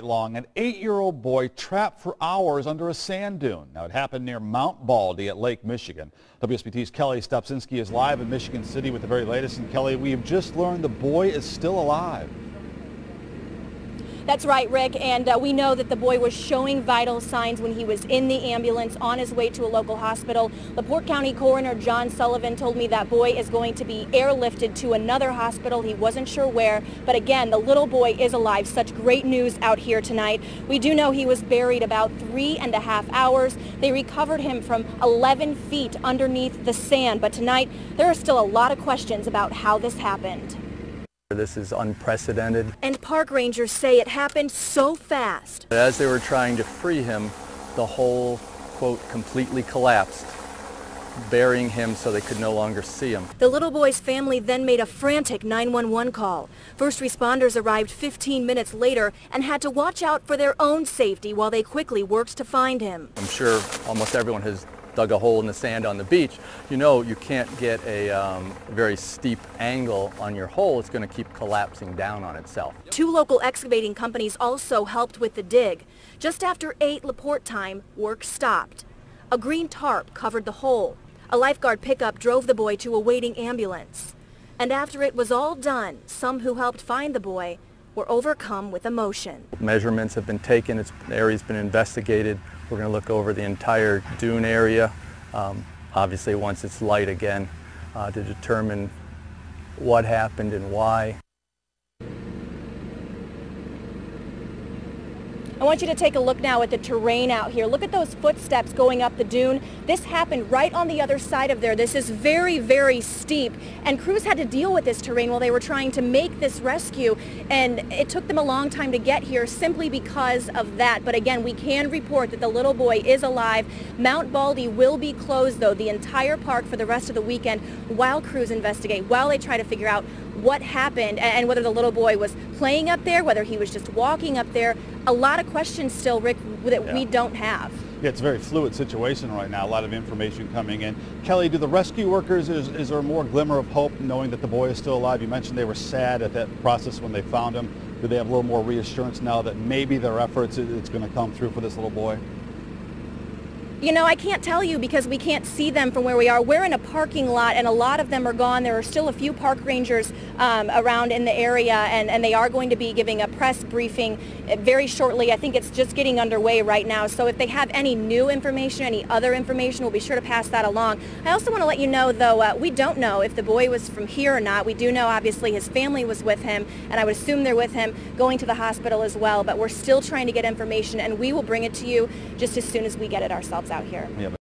Long, an 8-year-old boy trapped for hours under a sand dune. Now, it happened near Mount Baldy at Lake Michigan. WSBT's Kelli Stopczynski is live in Michigan City with the very latest. And Kelli, we have just learned the boy is still alive. That's right, Rick, and we know that the boy was showing vital signs when he was in the ambulance on his way to a local hospital. LaPorte County Coroner John Sullivan told me that boy is going to be airlifted to another hospital. He wasn't sure where, but again, the little boy is alive. Such great news out here tonight. We do know he was buried about 3.5 hours. They recovered him from 11 feet underneath the sand, but tonight there are still a lot of questions about how this happened. This is unprecedented. And park rangers say it happened so fast. As they were trying to free him, the hole, quote, completely collapsed, burying him so they could no longer see him. The little boy's family then made a frantic 911 call. First responders arrived 15 minutes later and had to watch out for their own safety while they quickly worked to find him. I'm sure almost everyone has dug a hole in the sand on the beach. You know you can't get a very steep angle on your hole. It's going to keep collapsing down on itself. 2 local excavating companies also helped with the dig. Just after 8 LaPorte time, work stopped. A green tarp covered the hole. A lifeguard pickup drove the boy to a waiting ambulance. And after it was all done, some who helped find the boy were overcome with emotion. Measurements have been taken. The area's been investigated. We're going to look over the entire dune area, obviously once it's light again, to determine what happened and why. I want you to take a look now at the terrain out here. Look at those footsteps going up the dune. This happened right on the other side of there. This is very, very steep, and crews had to deal with this terrain while they were trying to make this rescue, and it took them a long time to get here simply because of that. But again, we can report that the little boy is alive. Mount Baldy will be closed, though, the entire park for the rest of the weekend while crews investigate, while they try to figure out what happened and whether the little boy was playing up there, whether he was just walking up there. A lot of questions still, Rick, that we don't have. Yeah, it's a very fluid situation right now. A lot of information coming in. Kelli, do the rescue workers, is there more glimmer of hope knowing that the boy is still alive? You mentioned they were sad at that process when they found him. Do they have a little more reassurance now that maybe their efforts, it's going to come through for this little boy? You know, I can't tell you because we can't see them from where we are. We're in a parking lot and a lot of them are gone. There are still a few park rangers around in the area, and they are going to be giving a press briefing very shortly. I think it's just getting underway right now. So if they have any new information, any other information, we'll be sure to pass that along. I also want to let you know, though, we don't know if the boy was from here or not. We do know, obviously, his family was with him, and I would assume they're with him going to the hospital as well. But we're still trying to get information, and we will bring it to you just as soon as we get it ourselves out here. Yeah, but